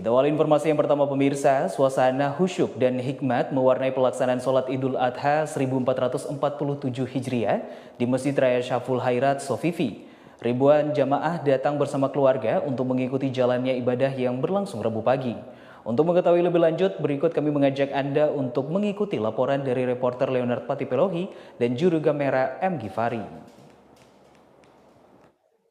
Kita awali informasi yang pertama pemirsa, suasana khusyuk dan hikmat mewarnai pelaksanaan sholat Idul Adha 1447 Hijriah di Masjid Raya Syaful Khairat Sofifi. Ribuan jamaah datang bersama keluarga untuk mengikuti jalannya ibadah yang berlangsung Rabu pagi. Untuk mengetahui lebih lanjut, berikut kami mengajak Anda untuk mengikuti laporan dari reporter Leonard Patipelohi dan juru kamera M. Gifari.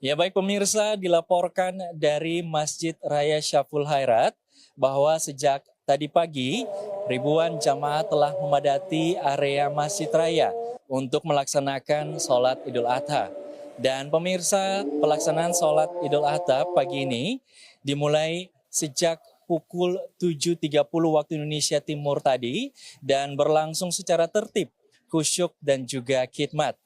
Ya baik pemirsa, dilaporkan dari Masjid Raya Syaful Khairat bahwa sejak tadi pagi ribuan jamaah telah memadati area Masjid Raya untuk melaksanakan sholat Idul Adha. Dan pemirsa, pelaksanaan sholat Idul Adha pagi ini dimulai sejak pukul 7.30 waktu Indonesia Timur tadi dan berlangsung secara tertib, khusyuk dan juga khidmat.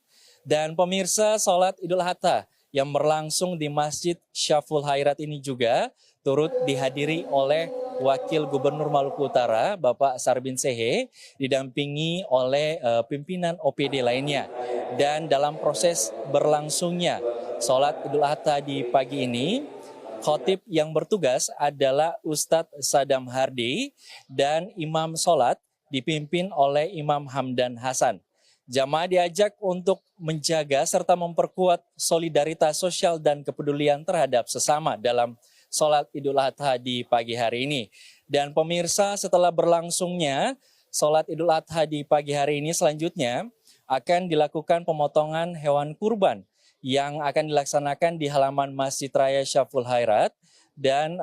Dan pemirsa, sholat Idul Adha yang berlangsung di Masjid Syaful Khairat ini juga turut dihadiri oleh Wakil Gubernur Maluku Utara, Bapak Sarbin Sehe, didampingi oleh pimpinan OPD lainnya. Dan dalam proses berlangsungnya sholat Idul Adha di pagi ini, khotib yang bertugas adalah Ustadz Sadam Hardi dan imam sholat dipimpin oleh Imam Hamdan Hasan. Jamaah diajak untuk menjaga serta memperkuat solidaritas sosial dan kepedulian terhadap sesama dalam sholat Idul Adha di pagi hari ini. Dan pemirsa, setelah berlangsungnya sholat Idul Adha di pagi hari ini, selanjutnya akan dilakukan pemotongan hewan kurban yang akan dilaksanakan di halaman Masjid Raya Syaful Khairat. Dan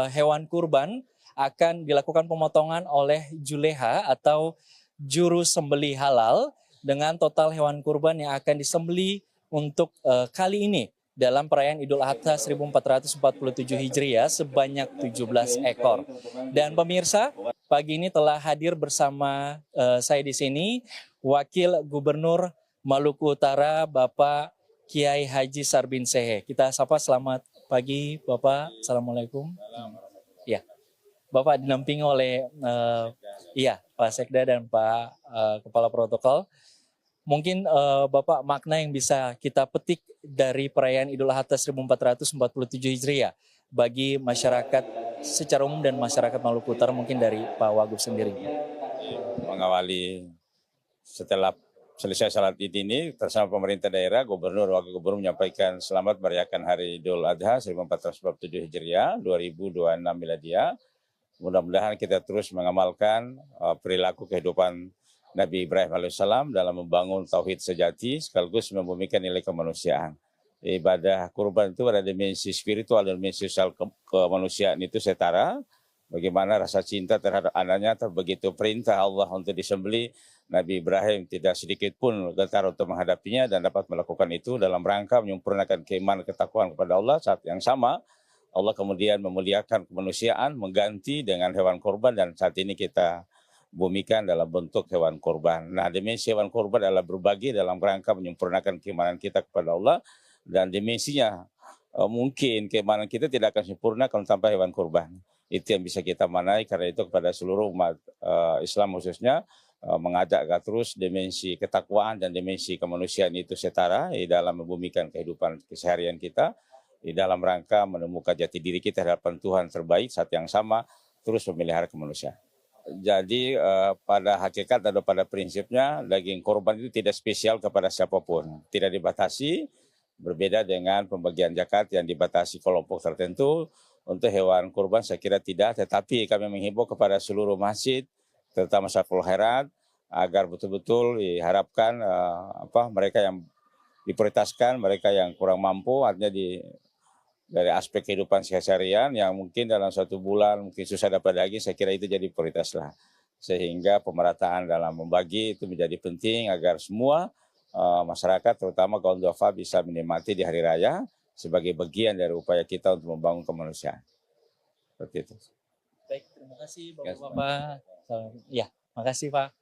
hewan kurban akan dilakukan pemotongan oleh juleha atau juru sembelih halal, dengan total hewan kurban yang akan disembelih untuk kali ini dalam perayaan Idul Adha 1447 Hijriah sebanyak 17 ekor. Dan pemirsa, pagi ini telah hadir bersama saya di sini Wakil Gubernur Maluku Utara Bapak Kiai Haji Sarbin Sehe. Kita sapa, selamat pagi Bapak. Assalamualaikum. Ya, Bapak dinampingi oleh Pak Sekda dan Pak Kepala Protokol. Mungkin Bapak, makna yang bisa kita petik dari perayaan Idul Adha 1447 Hijriah bagi masyarakat secara umum dan masyarakat Maluku Utara, mungkin dari Pak Wagub sendiri. Mengawali setelah selesai salat Id ini, bersama pemerintah daerah, Gubernur, Wakil Gubernur menyampaikan selamat merayakan Hari Idul Adha 1447 Hijriah 2026 Miladiah. Mudah-mudahan kita terus mengamalkan perilaku kehidupan Nabi Ibrahim alaihissalam dalam membangun tauhid sejati sekaligus membumikan nilai kemanusiaan. Ibadah kurban itu ada dimensi spiritual dan dimensi sosial kemanusiaan itu setara. Bagaimana rasa cinta terhadap anaknya, begitu perintah Allah untuk disembelih, Nabi Ibrahim tidak sedikit pun gentar untuk menghadapinya dan dapat melakukan itu dalam rangka menyempurnakan keimanan ketakwaan kepada Allah. Saat yang sama, Allah kemudian memuliakan kemanusiaan mengganti dengan hewan kurban, dan saat ini kita bumikan dalam bentuk hewan kurban. Nah, dimensi hewan kurban adalah berbagi dalam rangka menyempurnakan keimanan kita kepada Allah, dan dimensinya mungkin keimanan kita tidak akan sempurna kalau tanpa hewan kurban. Itu yang bisa kita manai, karena itu kepada seluruh umat Islam khususnya mengajak terus dimensi ketakwaan dan dimensi kemanusiaan itu setara di dalam membumikan kehidupan keseharian kita, di dalam rangka menemukan jati diri kita hadapan Tuhan terbaik, saat yang sama terus memelihara kemanusiaan. Jadi pada hakikat atau pada prinsipnya daging korban itu tidak spesial kepada siapapun, tidak dibatasi, berbeda dengan pembagian zakat yang dibatasi kelompok tertentu. Untuk hewan kurban saya kira tidak, tetapi kami menghimbau kepada seluruh masjid, terutama Syaful Khairat, agar betul-betul diharapkan mereka yang diprioritaskan, mereka yang kurang mampu, artinya dari aspek kehidupan seharian yang mungkin dalam satu bulan mungkin susah dapat daging, saya kira itu jadi prioritas lah. Sehingga pemerataan dalam membagi itu menjadi penting agar semua masyarakat, terutama kaum duafa, bisa menikmati di hari raya sebagai bagian dari upaya kita untuk membangun kemanusiaan. Seperti itu. Baik, terima kasih Bapak-Bapak. Ya, makasih Pak.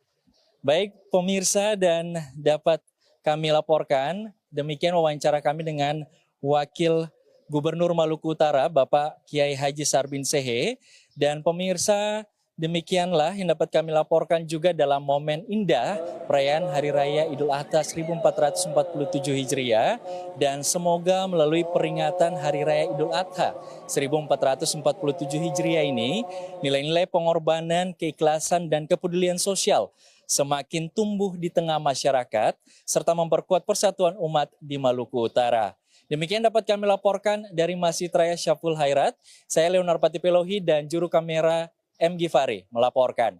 Baik pemirsa, dan dapat kami laporkan demikian wawancara kami dengan Wakil Gubernur Maluku Utara Bapak Kiai Haji Sarbin Sehe. Dan pemirsa, Demikianlah yang dapat kami laporkan juga dalam momen indah perayaan Hari Raya Idul Adha 1447 Hijriah, dan semoga melalui peringatan Hari Raya Idul Adha 1447 Hijriah ini, nilai-nilai pengorbanan, keikhlasan, dan kepedulian sosial semakin tumbuh di tengah masyarakat serta memperkuat persatuan umat di Maluku Utara. Demikian dapat kami laporkan dari Masjid Raya Syaful Hairat. Saya Leonard Patipelohi dan juru kamera M. Gifari melaporkan.